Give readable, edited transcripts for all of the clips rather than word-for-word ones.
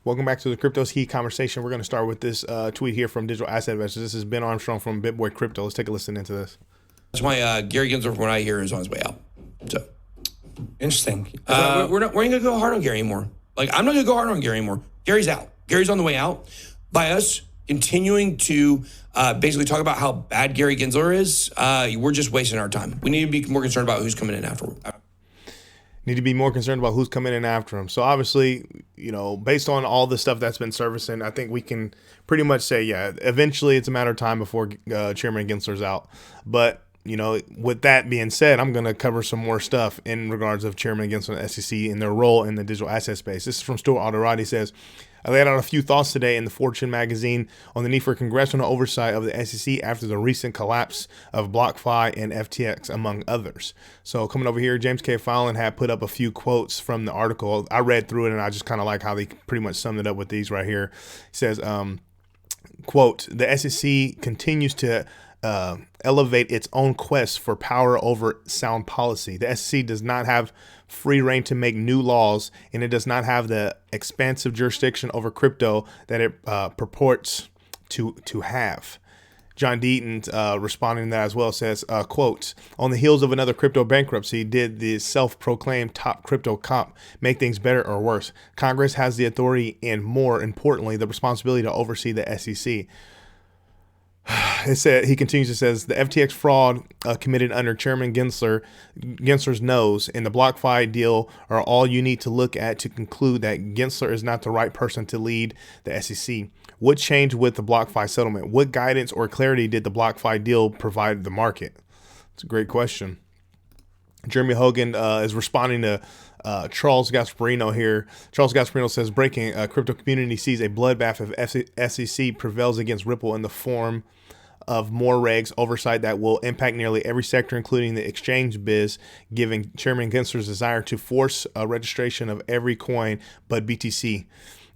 Welcome back to the Crypto's Heat conversation. We're going to start with this tweet here from Digital Asset Investors. This is Ben Armstrong from BitBoy Crypto. Let's take a listen into this. That's why Gary Gensler, from what I hear, is on his way out. So Interesting. we're not going to go hard on Gary anymore. Like, I'm not going to go hard on Gary anymore. Gary's out. Gary's on the way out. By us continuing to basically talk about how bad Gary Gensler is, we're just wasting our time. We need to be more concerned about who's coming in after. Need to be more concerned about who's coming in after him. So obviously, based on all the stuff that's been surfacing, I think we can pretty much say, yeah, eventually it's a matter of time before Chairman Gensler's out. But, with that being said, I'm going to cover some more stuff in regards of Chairman Gensler and SEC and their role in the digital asset space. This is from Stuart Alderati. He says, I laid out a few thoughts today in the Fortune magazine on the need for congressional oversight of the SEC after the recent collapse of BlockFi and FTX, among others. So coming over here, James K. Fallon had put up a few quotes from the article. I read through it and I just kind of like how they pretty much summed it up with these right here. He says, quote, the SEC continues to elevate its own quest for power over sound policy. The SEC does not have free reign to make new laws, and it does not have the expansive jurisdiction over crypto that it purports to have. John Deaton, responding to that as well, says, quote, on the heels of another crypto bankruptcy, did the self-proclaimed top crypto comp make things better or worse? Congress has the authority and, more importantly, the responsibility to oversee the SEC. It said, he continues, it says, the FTX fraud committed under Chairman Gensler's nose and the BlockFi deal are all you need to look at to conclude that Gensler is not the right person to lead the SEC. What changed with the BlockFi settlement? What guidance or clarity did the BlockFi deal provide the market? It's a great question. Jeremy Hogan is responding to Charles Gasparino here. Charles Gasparino says, breaking, crypto community sees a bloodbath if SEC prevails against Ripple in the form of more regs oversight that will impact nearly every sector, including the exchange biz, giving Chairman Gensler's desire to force a registration of every coin but BTC.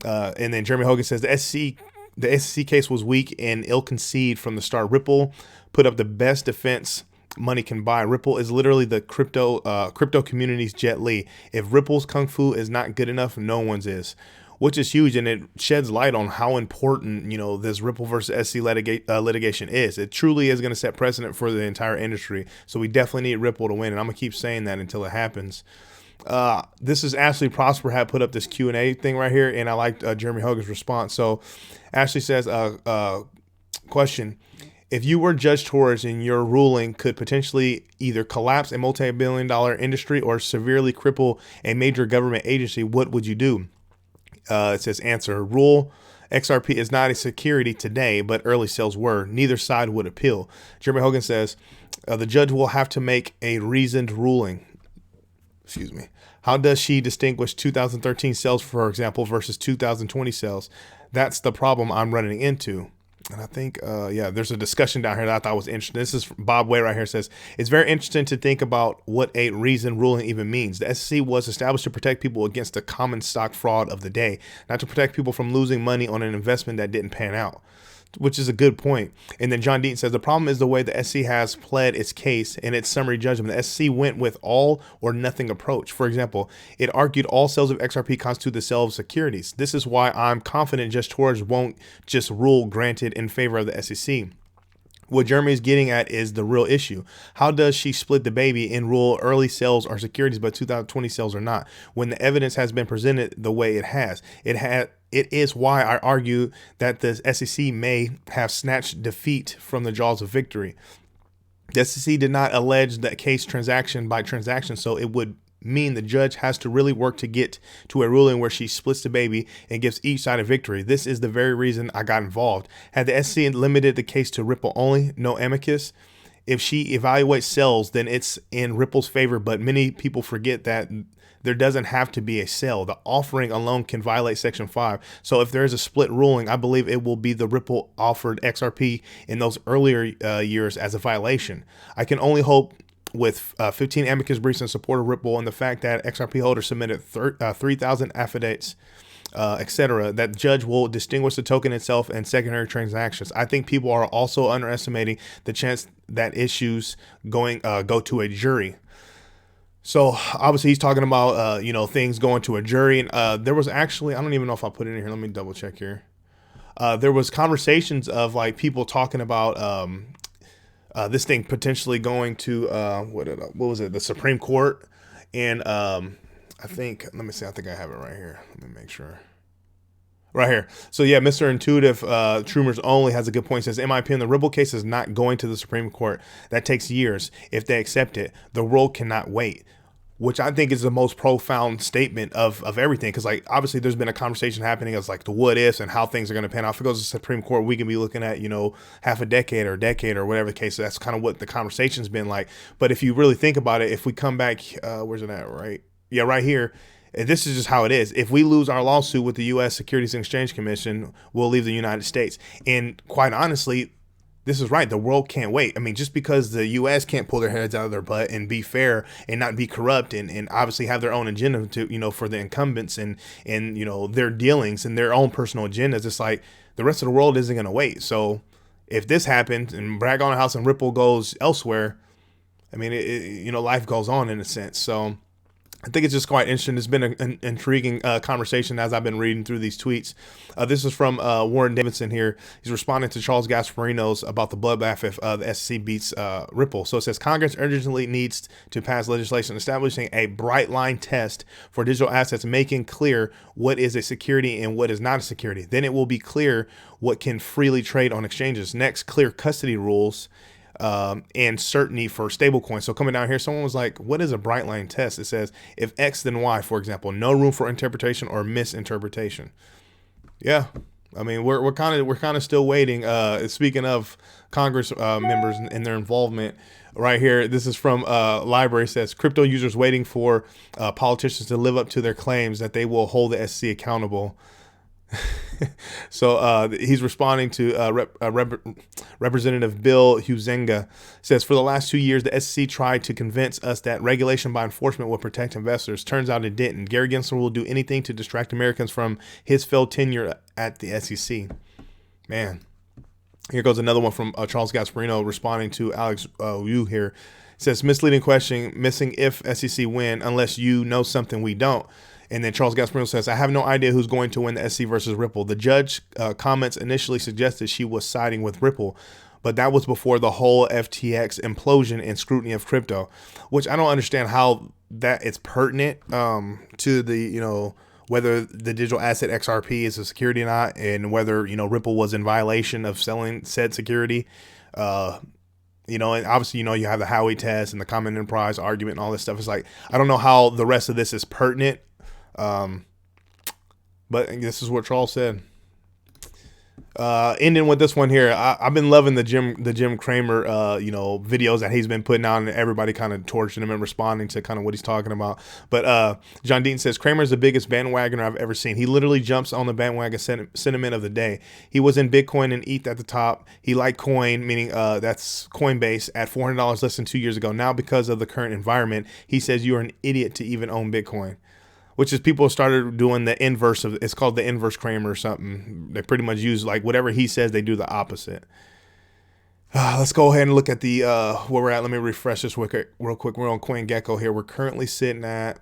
And then Jeremy Hogan says the SEC case was weak and ill-conceived from the start. Ripple put up the best defense money can buy. Ripple is literally the crypto community's Jet Li. If Ripple's kung fu is not good enough, no one's is, which is huge, and it sheds light on how important this Ripple versus SEC litigation is. It truly is going to set precedent for the entire industry. So we definitely need Ripple to win, and I'm gonna keep saying that until it happens. This is Ashley Prosper had put up this Q&A thing right here, and I liked Jeremy Hogan's response. So Ashley says, question. If you were Judge Torres and your ruling could potentially either collapse a multi-billion-dollar industry or severely cripple a major government agency, what would you do? It says, answer, rule XRP is not a security today, but early sales were. Neither side would appeal. Jeremy Hogan says, the judge will have to make a reasoned ruling. Excuse me. How does she distinguish 2013 sales, for example, versus 2020 sales? That's the problem I'm running into. And I think, there's a discussion down here that I thought was interesting. This is Bob Way right here. Says, it's very interesting to think about what a reasoned ruling even means. The SEC was established to protect people against the common stock fraud of the day, not to protect people from losing money on an investment that didn't pan out, which is a good point. And then John Deaton says, the problem is the way the SEC has pled its case in its summary judgment. The SEC went with all or nothing approach. For example, it argued all sales of XRP constitute the sale of securities. This is why I'm confident Judge Torres won't just rule granted in favor of the SEC. What Jeremy is getting at is the real issue. How does she split the baby and rule early sales are securities, but 2020 sales are not, when the evidence has been presented the way it has? It is why I argue that the SEC may have snatched defeat from the jaws of victory. The SEC did not allege that case transaction by transaction, so it would mean the judge has to really work to get to a ruling where she splits the baby and gives each side a victory. This is the very reason I got involved. Had the SEC limited the case to Ripple only, no amicus, if she evaluates sales, then it's in Ripple's favor, but many people forget that there doesn't have to be a sale. The offering alone can violate Section 5. So if there is a split ruling, I believe it will be the Ripple offered XRP in those earlier years as a violation. I can only hope with 15 amicus briefs in support of Ripple and the fact that XRP holders submitted 3,000 affidavits, etc., that the judge will distinguish the token itself and secondary transactions. I think people are also underestimating the chance that issues go to a jury. So obviously he's talking about, things going to a jury. And there was actually, I don't even know if I put it in here. Let me double check here. There was conversations of like people talking about this thing potentially going to what was it, the Supreme Court, and I think I think I have it right here. Let me make sure. Right here. So yeah, Mr. Intuitive, Trumer's Only has a good point. He says, in my opinion, the Ripple case is not going to the Supreme Court. That takes years. If they accept it, the world cannot wait. Which I think is the most profound statement of everything. Because like obviously there's been a conversation happening as like the what ifs and how things are going to pan out. If it goes to the Supreme Court, we can be looking at, half a decade or whatever the case. So that's kind of what the conversation's been like. But if you really think about it, if we come back, where's it at? Right. Yeah, right here. This is just how it is. If we lose our lawsuit with the U.S. Securities and Exchange Commission, we'll leave the United States. And quite honestly, this is right. The world can't wait. I mean, just because the U.S. can't pull their heads out of their butt and be fair and not be corrupt and obviously have their own agenda to, for the incumbents and their dealings and their own personal agendas, it's like the rest of the world isn't going to wait. So if this happens and Bragg on the House and Ripple goes elsewhere, I mean, life goes on in a sense. So I think it's just quite interesting. It's been an intriguing conversation as I've been reading through these tweets. This is from Warren Davidson here. He's responding to Charles Gasparino's about the bloodbath if the SEC beats Ripple. So it says, Congress urgently needs to pass legislation establishing a bright line test for digital assets, making clear what is a security and what is not a security. Then it will be clear what can freely trade on exchanges. Next, clear custody rules and certainty for stablecoins. So coming down here, someone was like, what is a bright line test? It says, if X, then Y, for example, no room for interpretation or misinterpretation. Yeah. I mean, we're kind of still waiting. Speaking of Congress members and their involvement, right here, this is from Library. It says, crypto users waiting for politicians to live up to their claims that they will hold the SEC accountable. So he's responding to Representative Bill Huizenga. Says, for the last 2 years, the SEC tried to convince us that regulation by enforcement would protect investors. Turns out it didn't. Gary Gensler will do anything to distract Americans from his failed tenure at the SEC. Man. Here goes another one from Charles Gasparino responding to Alex Yu here. It says, misleading question, missing if SEC win unless you know something we don't. And then Charles Gasparino says, I have no idea who's going to win the SEC versus Ripple. The judge comments initially suggested she was siding with Ripple, but that was before the whole FTX implosion and scrutiny of crypto, which I don't understand how that it's pertinent to the, whether the digital asset XRP is a security or not, and whether, Ripple was in violation of selling said security. And obviously, you have the Howey test and the common enterprise argument and all this stuff. It's like, I don't know how the rest of this is pertinent. But this is what Charles said. Ending with this one here, I've been loving the Jim Cramer, videos that he's been putting out, and everybody kind of torching him and responding to kind of what he's talking about. But John Deaton says, Cramer is the biggest bandwagoner I've ever seen. He literally jumps on the bandwagon sentiment of the day. He was in Bitcoin and ETH at the top. He liked coin, meaning that's Coinbase, at $400 less than 2 years ago. Now, because of the current environment, he says you are an idiot to even own Bitcoin. Which is people started doing the inverse of, it's called the inverse Kramer or something. They pretty much use like whatever he says, they do the opposite. Let's go ahead and look at the where we're at. Let me refresh this real quick. We're on CoinGecko here. We're currently sitting at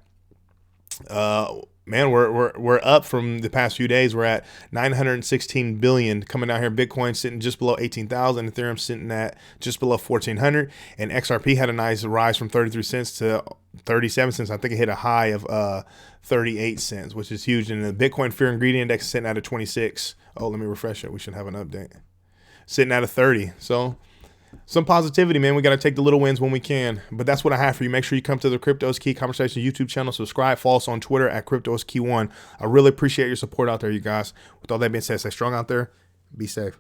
we're up from the past few days. We're at 916 billion coming down here. Bitcoin sitting just below 18,000. Ethereum sitting at just below 1,400. And XRP had a nice rise from 33 cents to 37 cents. I think it hit a high of 38 cents, which is huge. And the Bitcoin Fear and Greed Index is sitting at a 26. Oh, let me refresh it. We should have an update. Sitting at a 30. So some positivity, man. We got to take the little wins when we can. But that's what I have for you. Make sure you come to the Crypto is Key Conversation YouTube channel. Subscribe. Follow us on Twitter at Crypto is Key 1. I really appreciate your support out there, you guys. With all that being said, stay strong out there. Be safe.